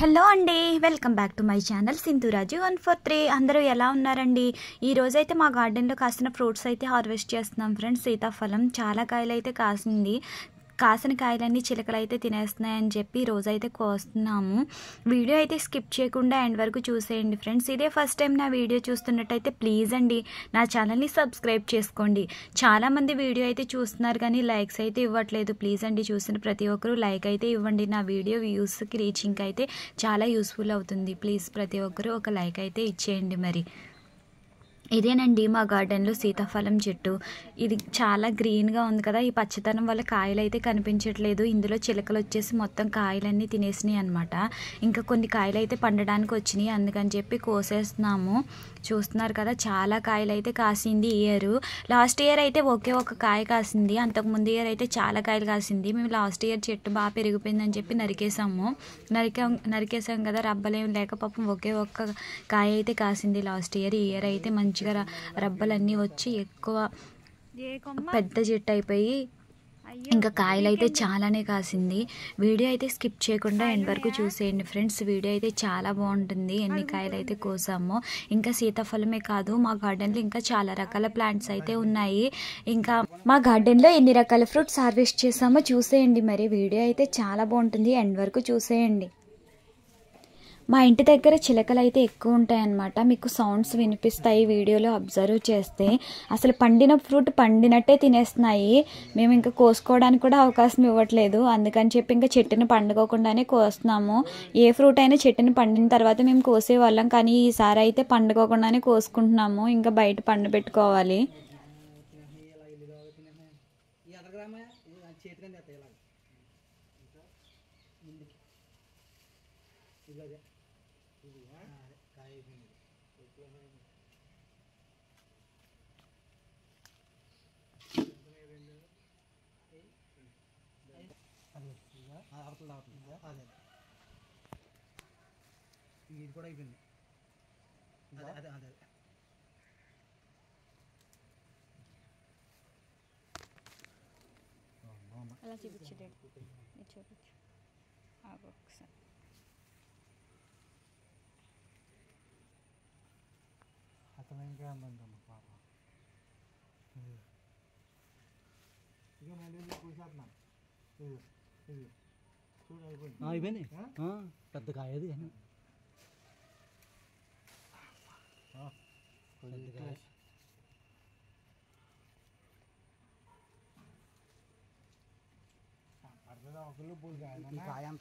Hello అండి, welcome back to my channel Sindhuraju 143. అందరూ ఎలా ఉన్నారండి? ఈ రోజైతే మా గార్డెన్లో కాసిన ఫ్రూట్స్ అయితే హార్వెస్ట్ చేస్తున్నాం ఫ్రెండ్స్. సీతాఫలం చాలా కాయలు అయితే కాసింది. కాసిన కాయలన్నీ చిలకలు అయితే తినేస్తున్నాయని చెప్పి రోజైతే కోస్తున్నాము. వీడియో అయితే స్కిప్ చేయకుండా ఎండ్ వరకు చూసేయండి ఫ్రెండ్స్. ఇదే ఫస్ట్ టైం నా వీడియో చూస్తున్నట్టయితే ప్లీజ్ అండి నా ఛానల్ని సబ్స్క్రైబ్ చేసుకోండి. చాలామంది వీడియో అయితే చూస్తున్నారు కానీ లైక్స్ అయితే ఇవ్వట్లేదు. ప్లీజ్ అండి, చూసిన ప్రతి ఒక్కరూ లైక్ అయితే ఇవ్వండి. నా వీడియో వ్యూస్కి రీచింగ్ అయితే చాలా యూస్ఫుల్ అవుతుంది. ప్లీజ్ ప్రతి ఒక్కరూ ఒక లైక్ అయితే ఇచ్చేయండి. మరి ఇదేనండి మా గార్డెన్లో సీతాఫలం చెట్టు. ఇది చాలా గ్రీన్గా ఉంది కదా. ఈ పచ్చదనం వల్ల కాయలు అయితే కనిపించట్లేదు. ఇందులో చిలకలు వచ్చేసి మొత్తం కాయలన్నీ తినేసినాయి అనమాట. ఇంకా కొన్ని కాయలు అయితే పండడానికి వచ్చినాయి, అందుకని చెప్పి కోసేస్తున్నాము. చూస్తున్నారు కదా, చాలా కాయలు అయితే కాసింది ఈ ఇయర్. లాస్ట్ ఇయర్ అయితే ఒకే ఒక కాయ కాసింది, అంతకుముందు ఇయర్ అయితే చాలా కాయలు కాసింది. మేము లాస్ట్ ఇయర్ చెట్టు బాగా పెరిగిపోయిందని చెప్పి నరికేసాం కదా, రబ్బలేం లేక పాపం ఒకే ఒక్క కాయ అయితే కాసింది లాస్ట్ ఇయర్. ఈ ఇయర్ అయితే మంచిగా రబ్బలన్నీ వచ్చి ఎక్కువ పెద్ద చెట్టు అయిపోయి ఇంకా కాయలు అయితే చాలానే కాసింది. వీడియో అయితే స్కిప్ చేయకుండా ఎండ్ వరకు చూసేయండి ఫ్రెండ్స్. వీడియో అయితే చాలా బాగుంటుంది. ఎన్ని కాయలు అయితే కోసామో. ఇంకా సీతాఫలమే కాదు, మా గార్డెన్లో ఇంకా చాలా రకాల ప్లాంట్స్ అయితే ఉన్నాయి. ఇంకా మా గార్డెన్లో ఎన్ని రకాల ఫ్రూట్స్ హార్వెస్ట్ చేసామో చూసేయండి. మరి వీడియో అయితే చాలా బాగుంటుంది, ఎండ్ వరకు చూసేయండి. మా ఇంటి దగ్గర చిలకలు అయితే ఎక్కువ ఉంటాయన్నమాట. మీకు సౌండ్స్ వినిపిస్తాయి వీడియోలో అబ్జర్వ్ చేస్తే. అసలు పండిన ఫ్రూట్ పండినట్టే తినేస్తున్నాయి. మేము ఇంకా కోసుకోవడానికి కూడా అవకాశం ఇవ్వట్లేదు. అందుకని చెప్పి ఇంకా చెట్టుని పండుకోకుండానే కోస్తున్నాము. ఏ ఫ్రూట్ అయినా చెట్టుని పండిన తర్వాత మేము కోసేవాళ్ళం, కానీ ఈసారి అయితే పండుకోకుండానే కోసుకుంటున్నాము. ఇంకా బయట పండబెట్టుకోవాలి. ఇది కూడా అయిపోయింది. అదే అలా చూపించండి, చూపించు ఒకసారి. అసలు ఇంకా ఉందంటమ్మా పాప. ఇక నేను కూర్చేస్తున్నాను. చూడు అయిపోయింది. అయిపోయింది పెద్ద కాయ అది.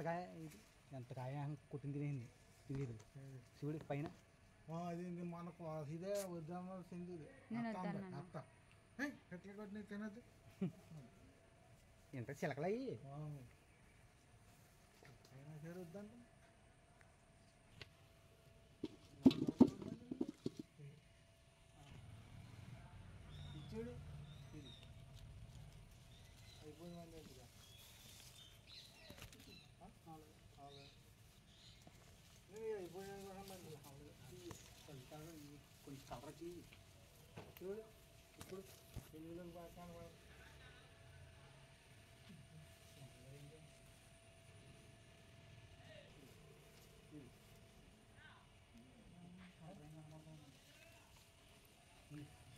కాయ ఎంత కాయ కొట్టింది తినేది తెలియదు. చూడు పైన అది మనకు ఇదే వద్దామల్సింది. ఎట్లా కొట్టిన తినదు. ఎంత చిలకలయ్యి సరే వద్దంట. చూడు ఇది అయిపోయింది. కొంచెం కలరకి చూడు. ఇప్పుడు ఎన్ని బాగా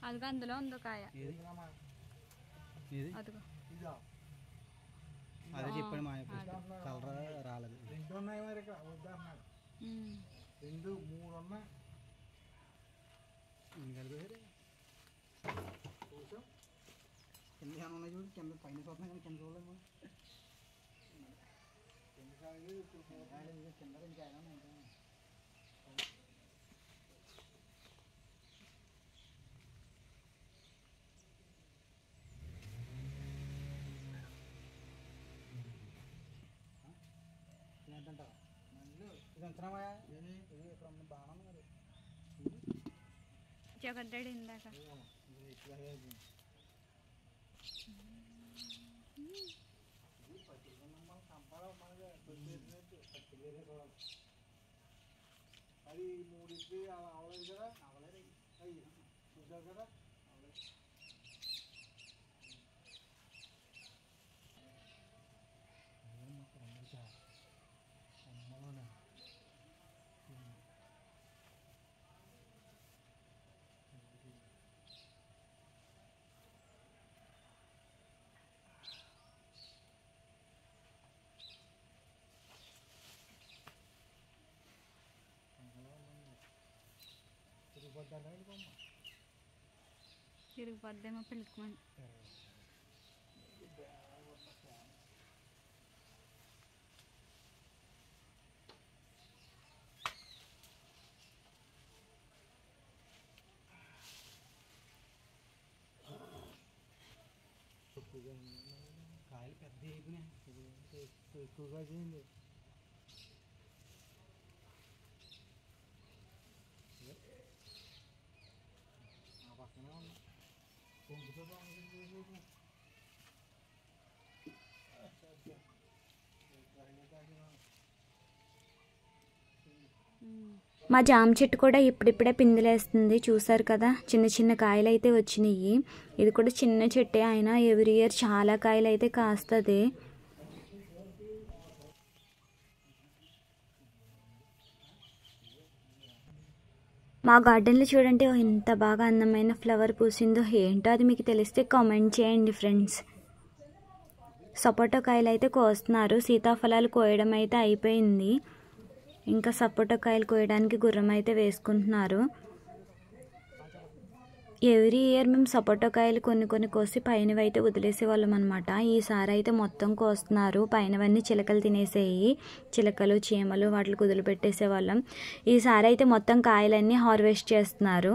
అదిగో అందులో ఉందో కాయ. అదే చెప్పాడు మా కలర్ రాలేదు. రెండు ఉన్నాయి మరి ఇక్కడ వద్దన్నాడు. 2 3 ఉన్నాయి. కింద ఏమైనా ఉన్నాయి చూడు. కింద పైన చూస్తున్నాయి కానీ కింద చూడలేదు. కింద ఇంకా ఏమైనా ఉంటాయి. ఏంటంటారా ఇది ఎంతనామా? ఇది ఇక్కడ ఉన్న బాగా మరి జగడ్డాడు ఇందాక. అది 3 ఇడ్లీ అవ్వలేదు కదా. అవ్వలేదు అయ్యి చూసావు కదా. అమ్మలోనే తిరిగిపోద్దేమో పిలుచుకోండి. కాయలు పెద్ద అయిపోయినాయి, ఎక్కువగా చేయండి. ఆ పక్కనే ఉన్నా పొంగుతో మా జామ చెట్టు కూడా ఇప్పుడిప్పుడే పిందెలేస్తుంది. చూసారు కదా, చిన్న చిన్న కాయలు అయితే వచ్చినాయి. ఇది కూడా చిన్న చెట్టే, అయినా ఎవ్రీ ఇయర్ చాలా కాయలు అయితే కాస్తుంది. మా గార్డెన్లో చూడండి ఎంత బాగా అందమైన ఫ్లవర్ పూసిందో. ఏంటో అది మీకు తెలిస్తే కామెంట్ చేయండి ఫ్రెండ్స్. సపోటా కాయలు అయితే కోస్తున్నారు. సీతాఫలాలు కోయడం అయితే అయిపోయింది. ఇంకా సపోటా కాయలు కోయడానికి గుర్రం అయితే వేసుకుంటున్నారు. ఎవ్రీ ఇయర్ మేము సపోటా కాయలు కొన్ని కోసి పైనవి అయితే వదిలేసేవాళ్ళం అనమాట. ఈసారి అయితే మొత్తం కోస్తున్నారు. పైనవన్నీ చిలకలు తినేసేయి, చిలకలు చీమలు వాటికి వదిలిపెట్టేసేవాళ్ళం. ఈసారి అయితే మొత్తం కాయలన్నీ హార్వెస్ట్ చేస్తున్నారు.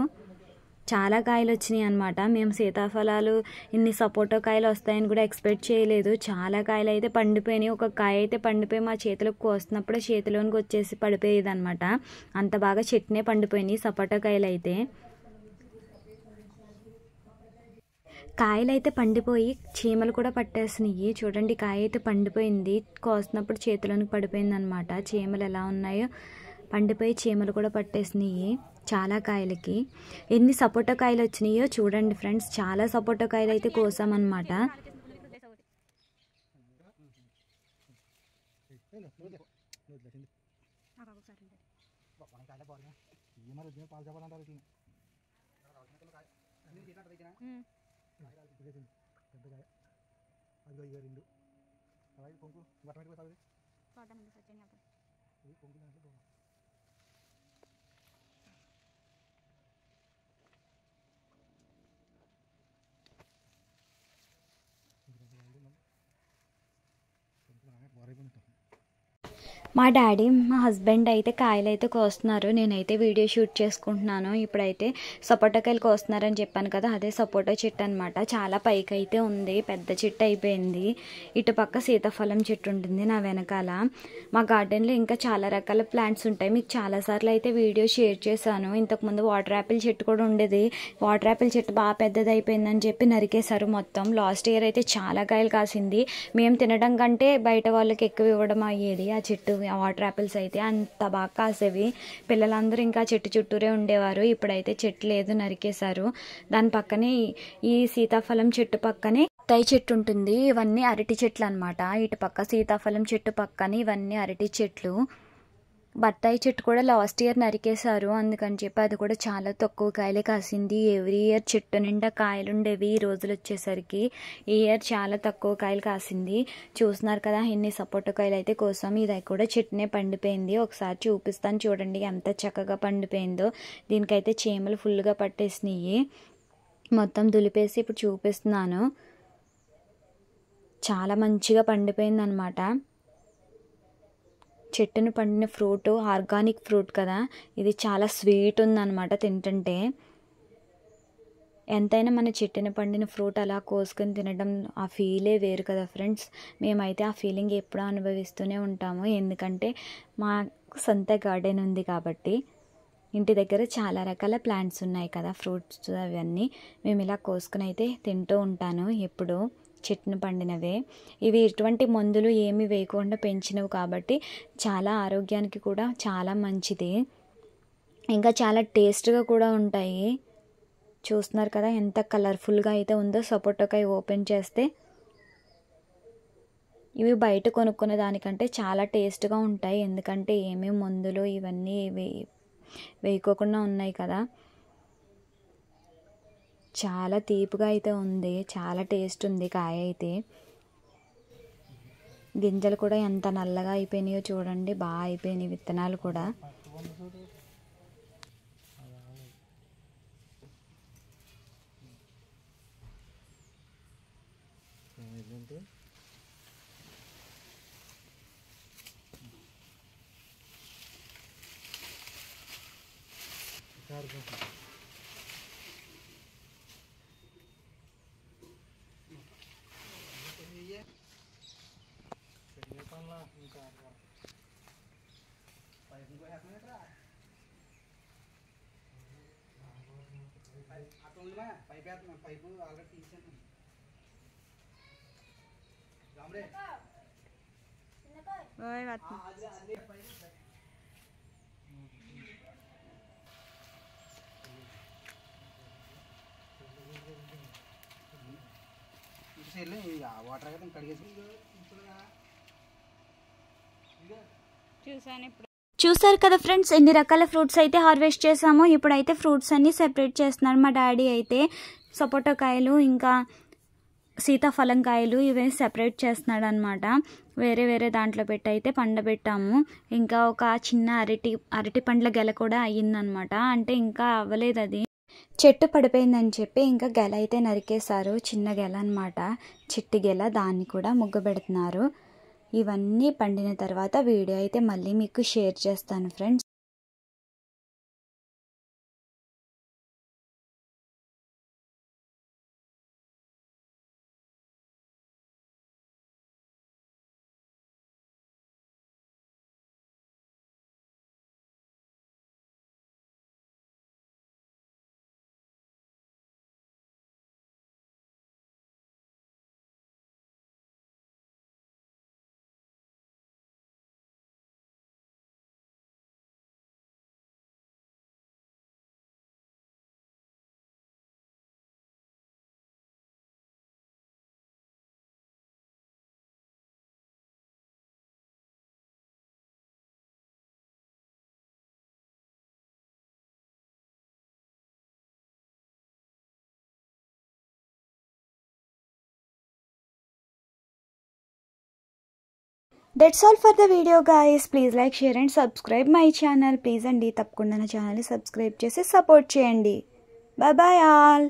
చాలా కాయలు వచ్చినాయి అనమాట. మేము సీతాఫలాలు ఇన్ని సపోటా కాయలు వస్తాయని కూడా ఎక్స్పెక్ట్ చేయలేదు. చాలా కాయలు అయితే పండిపోయినాయి. ఒక కాయ అయితే పండిపోయి మా చేతులకు కోస్తున్నప్పుడే చేతిలోనికి వచ్చేసి పడిపోయేది అనమాట. అంత బాగా చెట్టునే పండిపోయినాయి సపోటా కాయలు అయితే. కాయలు అయితే పండిపోయి చీమలు కూడా పట్టేసినాయి. చూడండి, కాయ అయితే పండిపోయింది, కోస్తున్నప్పుడు చేతిలోనికి పడిపోయింది అనమాట. చీమలు ఎలా ఉన్నాయో, పండిపోయి చీమలు కూడా పట్టేసినాయి చాలా కాయలకి. ఎన్ని సపోటా కాయలు వచ్చినాయో చూడండి ఫ్రెండ్స్. చాలా సపోటా కాయలు అయితే కోసామన్నమాట. మా డాడీ మా హస్బెండ్ అయితే కాయలు అయితే కోస్తున్నారు. నేనైతే వీడియో షూట్ చేసుకుంటున్నాను. ఇప్పుడైతే సపోటా కాయలు కోస్తున్నారని చెప్పాను కదా, అదే సపోటా చెట్టు అనమాట. చాలా పైకి అయితే ఉంది, పెద్ద చెట్టు అయిపోయింది. ఇటు పక్క సీతాఫలం చెట్టు ఉంటుంది నా వెనకాల. మా గార్డెన్లో ఇంకా చాలా రకాల ప్లాంట్స్ ఉంటాయి. మీకు చాలాసార్లు అయితే వీడియో షేర్ చేశాను. ఇంతకుముందు వాటర్ యాపిల్ చెట్టు కూడా ఉండేది. వాటర్ యాపిల్ చెట్టు బాగా పెద్దది అయిపోయిందని చెప్పి నరికేశారు మొత్తం. లాస్ట్ ఇయర్ అయితే చాలా కాయలు కాసింది. మేము తినడం కంటే బయట వాళ్ళకి ఎక్కువ ఇవ్వడం అయ్యేది. ఆ చెట్టు వాటర్ యాపిల్స్ అయితే అంత బాగా కాసేవి. పిల్లలందరూ ఇంకా చెట్టు చుట్టూరే ఉండేవారు. ఇప్పుడైతే చెట్టు లేదు, నరికేశారు. దాని పక్కనే ఈ సీతాఫలం చెట్టు పక్కనే బత్తాయి చెట్టు ఉంటుంది. ఇవన్నీ అరటి చెట్లు అనమాట. ఇటు పక్క సీతాఫలం చెట్టు పక్కన ఇవన్నీ అరటి చెట్లు. బత్తాయి చెట్టు కూడా లాస్ట్ ఇయర్ నరికేశారు, అందుకని చెప్పి అది కూడా చాలా తక్కువ కాయలే కాసింది. ఎవ్రీ ఇయర్ చెట్టు నిండా కాయలు ఉండేవి. ఈ రోజులు వచ్చేసరికి ఈ ఇయర్ చాలా తక్కువ కాయలు కాసింది. చూస్తున్నారు కదా, ఎన్ని సపోటా కాయలు అయితే కోసం. ఇది కూడా చెట్టునే పండిపోయింది. ఒకసారి చూపిస్తాను చూడండి ఎంత చక్కగా పండిపోయిందో. దీనికైతే చీమలు ఫుల్గా పట్టేసినాయి. మొత్తం దులిపేసి ఇప్పుడు చూపిస్తున్నాను. చాలా మంచిగా పండిపోయింది అనమాట. చెట్టును పండిన ఫ్రూట్ ఆర్గానిక్ ఫ్రూట్ కదా, ఇది చాలా స్వీట్ ఉందన్నమాట తింటుంటే. ఎంతైనా మన చెట్టును పండిన ఫ్రూట్ అలా కోసుకొని తినడం ఆ ఫీలే వేరు కదా ఫ్రెండ్స్. మేమైతే ఆ ఫీలింగ్ ఎప్పుడూ అనుభవిస్తూనే ఉంటాము. ఎందుకంటే మా సొంత గార్డెన్ ఉంది కాబట్టి. ఇంటి దగ్గర చాలా రకాల ప్లాంట్స్ ఉన్నాయి కదా, ఫ్రూట్స్ అవన్నీ. మేము ఇలా కోసుకుని అయితే తింటూ ఉంటాను ఎప్పుడు. చెట్టును పండినవే ఇవి. ఎటువంటి మందులు ఏమి వేయకుండా పెంచినవి కాబట్టి చాలా ఆరోగ్యానికి కూడా చాలా మంచిది. ఇంకా చాలా టేస్ట్గా కూడా ఉంటాయి. చూస్తున్నారు కదా ఎంత కలర్ఫుల్గా అయితే ఉందో సపోటాకాయ ఓపెన్ చేస్తే. ఇవి బయట కొనుక్కునే దానికంటే చాలా టేస్ట్గా ఉంటాయి. ఎందుకంటే ఏమేమి మందులు ఇవన్నీ వేయకోకుండా ఉన్నాయి కదా. చాలా తీపిగా అయితే ఉంది, చాలా టేస్ట్ ఉంది కాయ అయితే. గింజలు కూడా ఎంత నల్లగా అయిపోయినాయో చూడండి, బాగా అయిపోయినాయి విత్తనాలు కూడా. పైపు ఆల్రెడీ తీసాను. వాటర్ కదా కడిగేసి చూసారు కదా ఫ్రెండ్స్, ఎన్ని రకాల ఫ్రూట్స్ అయితే హార్వెస్ట్ చేసామో. ఇప్పుడైతే ఫ్రూట్స్ అన్నీ సెపరేట్ చేస్తున్నారు మా డాడీ అయితే. సపోటా కాయలు ఇంకా సీతాఫలం కాయలు ఇవే సెపరేట్ చేస్తున్నాడు అనమాట. వేరే వేరే దాంట్లో పెట్టి అయితే పండబెట్టాము. ఇంకా ఒక చిన్న అరటి పండ్ల గెల కూడా అయ్యిందనమాట. అంటే ఇంకా అవ్వలేదు, అది చెట్టు పడిపోయిందని చెప్పి ఇంకా గెల అయితే నరికేశారు. చిన్న గెల అనమాట, చిట్టి గెల. దాన్ని కూడా ముగ్గు పెడుతున్నారు. ఇవన్నీ పండిన తర్వాత వీడియో అయితే మళ్ళీ మీకు షేర్ చేస్తాను friends. That's all for the video guys. Please like, share and subscribe my channel. Please అండి తప్పకుండా నా ఛానల్ని సబ్స్క్రైబ్ చేసి సపోర్ట్ చేయండి. Bye bye all.